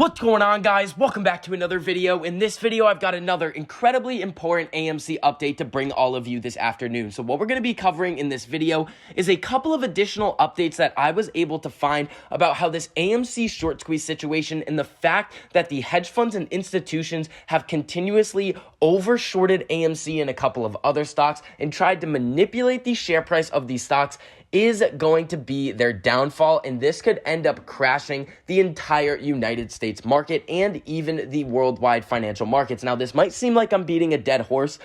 What's going on, guys? Welcome back to another video. In this video, I've got another incredibly important AMC update to bring all of you this afternoon. So what we're going to be covering in this video is a couple of additional updates that I was able to find about how this AMC short squeeze situation and the fact that the hedge funds and institutions have continuously overshorted AMC and a couple of other stocks and tried to manipulate the share price of these stocks is going to be their downfall, and this could end up crashing the entire United States market and even the worldwide financial markets. Now, this might seem like I'm beating a dead horse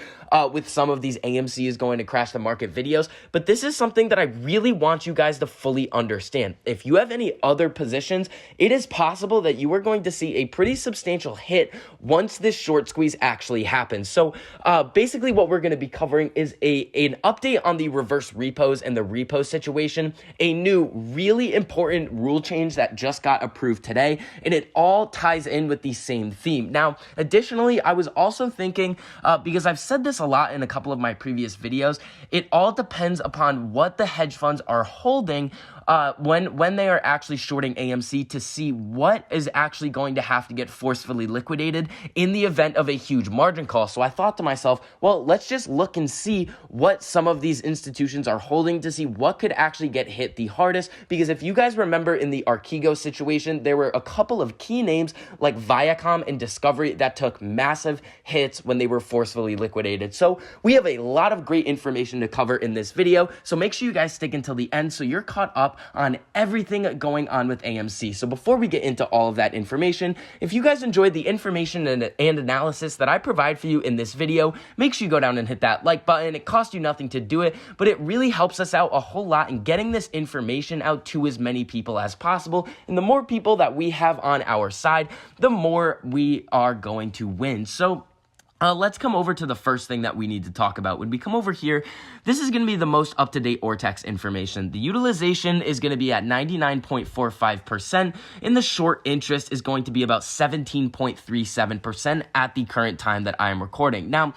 with some of these AMC is going to crash the market videos, but this is something that I really want you guys to fully understand. If you have any other positions, it is possible that you are going to see a pretty substantial hit once this short squeeze actually happens. So basically what we're going to be covering is an update on the reverse repos and the repo situation, a new really important rule change that just got approved today, and it all ties in with the same theme. Now, additionally, I was also thinking, because I've said this a lot in a couple of my previous videos, it all depends upon what the hedge funds are holding when they are actually shorting AMC to see what is actually going to have to get forcefully liquidated in the event of a huge margin call. So I thought to myself, well, let's just look and see what some of these institutions are holding to see what could actually get hit the hardest. Because if you guys remember in the Archegos situation, there were a couple of key names like Viacom and Discovery that took massive hits when they were forcefully liquidated. So we have a lot of great information to cover in this video. So make sure you guys stick until the end so you're caught up on everything going on with AMC. So before we get into all of that information, if you guys enjoyed the information and analysis that I provide for you in this video, make sure you go down and hit that like button. It costs you nothing to do it, but it really helps us out a whole lot in getting this information out to as many people as possible. And the more people that we have on our side, the more we are going to win. So let's come over to the first thing that we need to talk about. When we come over here, this is going to be the most up-to-date Ortex information. The utilization is going to be at 99.45%, and the short interest is going to be about 17.37% at the current time that I am recording. Now,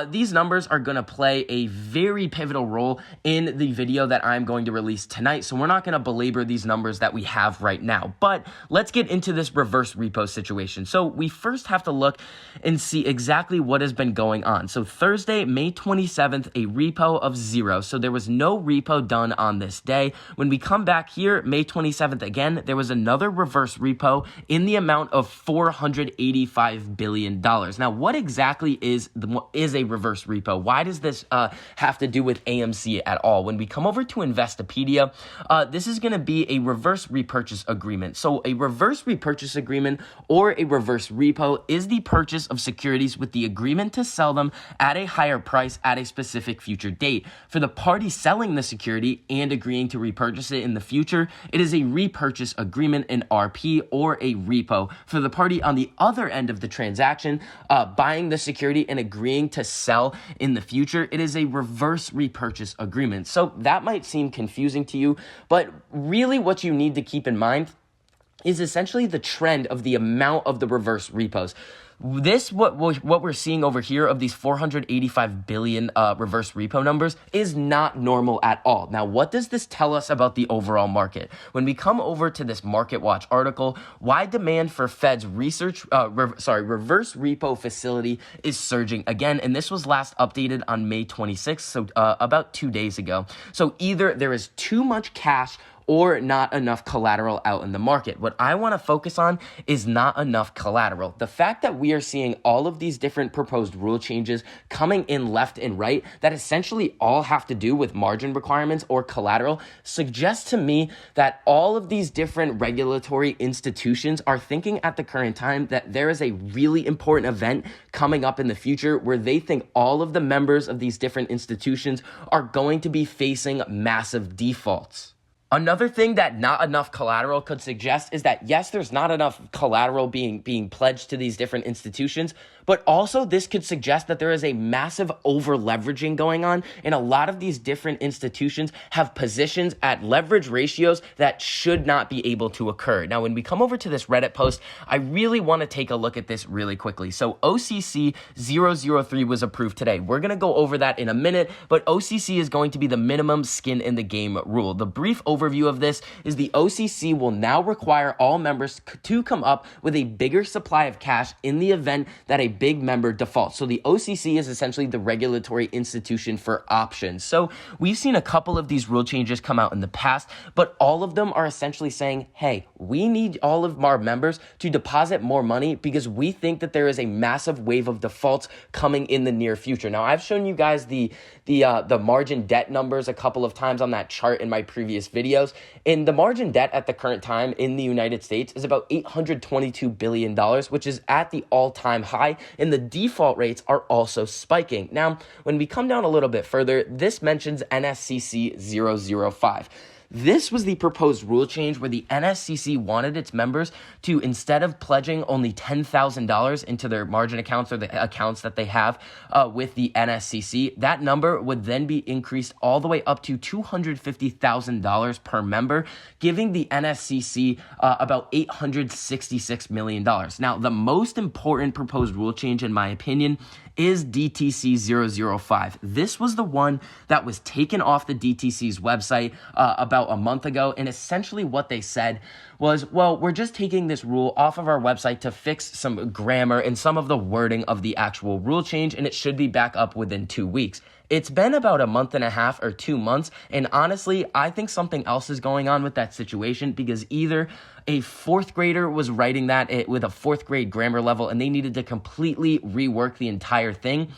these numbers are going to play a very pivotal role in the video that I'm going to release tonight, so we're not going to belabor these numbers that we have right now. But let's get into this reverse repo situation. So we first have to look and see exactly what has been going on. So Thursday, May 27th, a repo of 0. So there was no repo done on this day. When we come back here, May 27th again, there was another reverse repo in the amount of $485 billion. Now, what exactly is a reverse repo? Why does this have to do with AMC at all? When we come over to Investopedia, this is going to be a reverse repurchase agreement. So a reverse repurchase agreement or a reverse repo is the purchase of securities with the agreement to sell them at a higher price at a specific future date. For the party selling the security and agreeing to repurchase it in the future, it is a repurchase agreement, an RP, or a repo. For the party on the other end of the transaction, buying the security and agreeing to sell in the future, it is a reverse repurchase agreement. So that might seem confusing to you, but really what you need to keep in mind is essentially the trend of the amount of the reverse repos. This, what we're seeing over here of these 485 billion reverse repo numbers is not normal at all. Now, what does this tell us about the overall market? When we come over to this Market Watch article, why demand for Fed's reverse repo facility is surging again, and this was last updated on May 26th, so about 2 days ago. So either there is too much cash or not enough collateral out in the market. What I want to focus on is not enough collateral. The fact that we are seeing all of these different proposed rule changes coming in left and right that essentially all have to do with margin requirements or collateral suggests to me that all of these different regulatory institutions are thinking at the current time that there is a really important event coming up in the future where they think all of the members of these different institutions are going to be facing massive defaults. Another thing that not enough collateral could suggest is that, yes, there's not enough collateral being pledged to these different institutions, but also this could suggest that there is a massive over-leveraging going on, and a lot of these different institutions have positions at leverage ratios that should not be able to occur. Now, when we come over to this Reddit post, I really want to take a look at this really quickly. So OCC 003 was approved today. We're going to go over that in a minute, but OCC is going to be the minimum skin in the game rule. The brief overview overview of this is the OCC will now require all members to come up with a bigger supply of cash in the event that a big member defaults. So the OCC is essentially the regulatory institution for options. So we've seen a couple of these rule changes come out in the past, but all of them are essentially saying, hey, we need all of our members to deposit more money because we think that there is a massive wave of defaults coming in the near future. Now, I've shown you guys the margin debt numbers a couple of times on that chart in my previous videos. And the margin debt at the current time in the United States is about $822 billion, which is at the all-time high, and the default rates are also spiking. Now, when we come down a little bit further, this mentions NSCC 005. This was the proposed rule change where the NSCC wanted its members to, instead of pledging only $10,000 into their margin accounts or the accounts that they have with the NSCC, that number would then be increased all the way up to $250,000 per member, giving the NSCC about $866 million. Now, the most important proposed rule change, in my opinion, is DTC 005. This was the one that was taken off the DTC's website about a month ago, and essentially what they said was, well, we're just taking this rule off of our website to fix some grammar and some of the wording of the actual rule change, and it should be back up within 2 weeks. It's been about a month and a half or 2 months, and honestly, I think something else is going on with that situation because either a fourth grader was writing that with a fourth grade grammar level and they needed to completely rework the entire thing,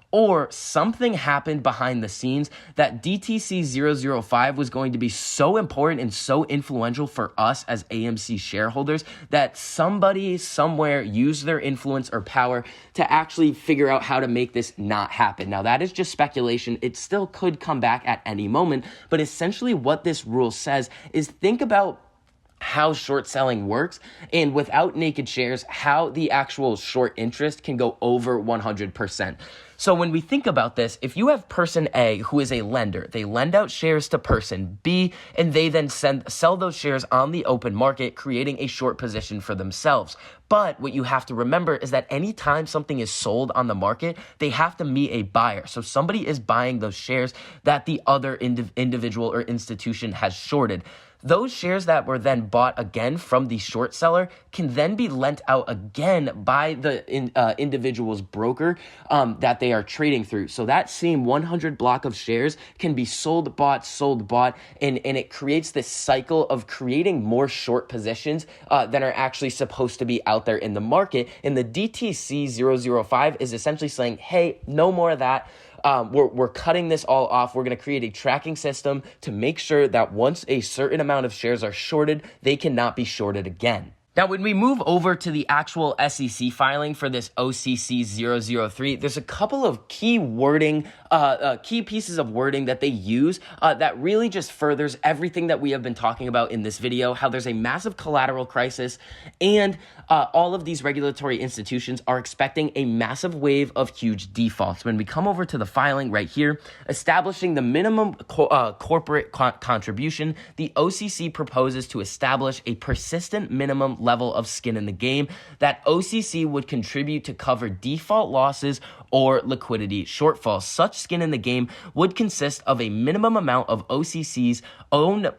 or something happened behind the scenes that DTC 005 was going to be so important and so influential for us as AMC shareholders that somebody somewhere used their influence or power to actually figure out how to make this not happen. Now, that is just speculation. It still could come back at any moment, but essentially what this rule says is think about how short selling works, and without naked shares, how the actual short interest can go over 100%. So when we think about this, if you have person A who is a lender, they lend out shares to person B, and they then sell those shares on the open market, creating a short position for themselves. But what you have to remember is that anytime something is sold on the market, they have to meet a buyer. So somebody is buying those shares that the other individual or institution has shorted. Those shares that were then bought again from the short seller can then be lent out again by the individual's broker that they are trading through. So that same 100 block of shares can be sold, bought, and it creates this cycle of creating more short positions that are actually supposed to be out there in the market. And the DTC 005 is essentially saying, hey, no more of that. We're cutting this all off. We're going to create a tracking system to make sure that once a certain amount of shares are shorted, they cannot be shorted again. Now, when we move over to the actual SEC filing for this OCC 003, there's a couple of key pieces of wording that they use that really just furthers everything that we have been talking about in this video, how there's a massive collateral crisis, and all of these regulatory institutions are expecting a massive wave of huge defaults. When we come over to the filing right here, establishing the minimum corporate contribution, the OCC proposes to establish a persistent minimum level of skin in the game that OCC would contribute to cover default losses or liquidity shortfalls. Such skin in the game would consist of a minimum amount of OCC's own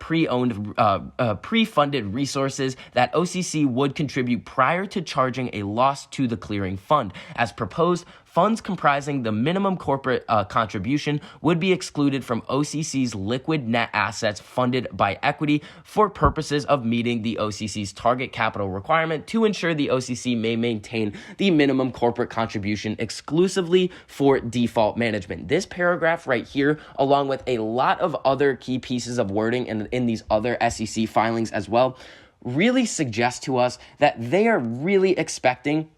pre-funded resources that OCC would contribute prior to charging a loss to the clearing fund. As proposed, funds comprising the minimum corporate contribution would be excluded from OCC's liquid net assets funded by equity for purposes of meeting the OCC's target capital requirement to ensure the OCC may maintain the minimum corporate contribution exclusively for default management. This paragraph right here, along with a lot of other key pieces of wording in these other SEC filings as well, really suggest to us that they are really expecting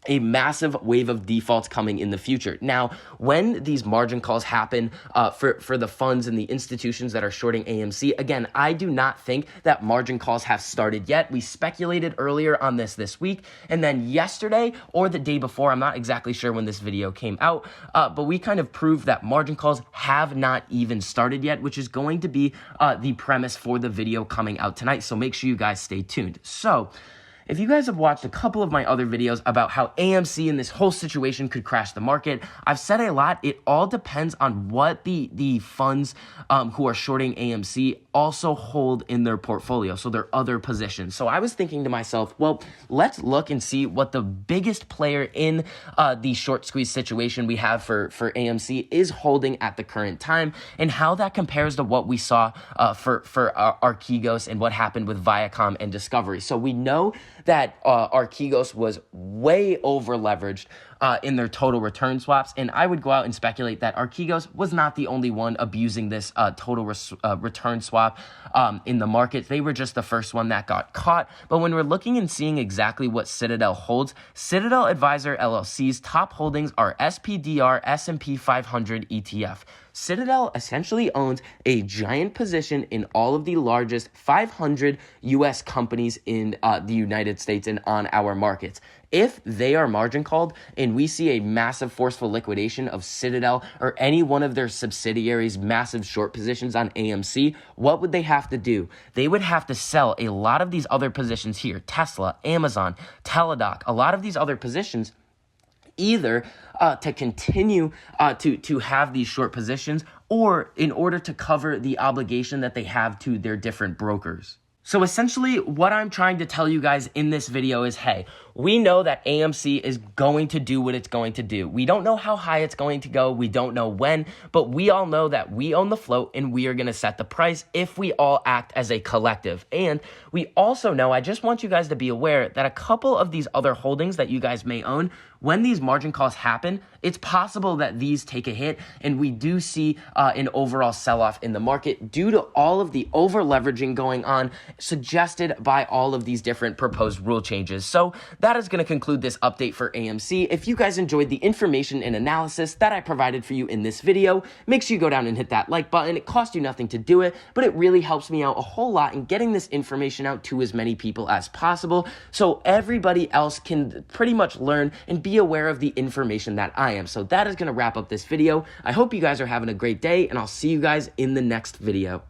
a massive wave of defaults coming in the future. Now, when these margin calls happen for the funds and the institutions that are shorting AMC, again, I do not think that margin calls have started yet. We speculated earlier on this week, and then yesterday or the day before, I'm not exactly sure when this video came out, but we kind of proved that margin calls have not even started yet, which is going to be the premise for the video coming out tonight. So make sure you guys stay tuned. So, if you guys have watched a couple of my other videos about how AMC and this whole situation could crash the market, I've said a lot. It all depends on what the funds who are shorting AMC also hold in their portfolio, so their other positions. So I was thinking to myself, well, let's look and see what the biggest player in the short squeeze situation we have for AMC is holding at the current time, and how that compares to what we saw for Archegos and what happened with Viacom and Discovery. So we know that Archegos was way over leveraged in their total return swaps, and I would go out and speculate that Archegos was not the only one abusing this total return swap in the market. They were just the first one that got caught. But when we're looking and seeing exactly what Citadel holds, Citadel Advisor LLC's top holdings are SPDR S&P 500 ETF. Citadel essentially owns a giant position in all of the largest 500 U.S. companies in the United States and on our markets. If they are margin called and we see a massive forceful liquidation of Citadel or any one of their subsidiaries' massive short positions on AMC, what would they have to do? They would have to sell a lot of these other positions here, Tesla, Amazon, Teladoc, a lot of these other positions, either to continue to have these short positions or in order to cover the obligation that they have to their different brokers. So essentially, what I'm trying to tell you guys in this video is, hey, we know that AMC is going to do what it's going to do. We don't know how high it's going to go. We don't know when, but we all know that we own the float and we are going to set the price if we all act as a collective. And we also know, I just want you guys to be aware that a couple of these other holdings that you guys may own, when these margin calls happen, it's possible that these take a hit and we do see an overall sell-off in the market due to all of the over-leveraging going on suggested by all of these different proposed rule changes. So that is going to conclude this update for AMC. If you guys enjoyed the information and analysis that I provided for you in this video, make sure you go down and hit that like button. It costs you nothing to do it, but it really helps me out a whole lot in getting this information out to as many people as possible so everybody else can pretty much learn and be aware of the information that I am. So that is going to wrap up this video. I hope you guys are having a great day, and I'll see you guys in the next video.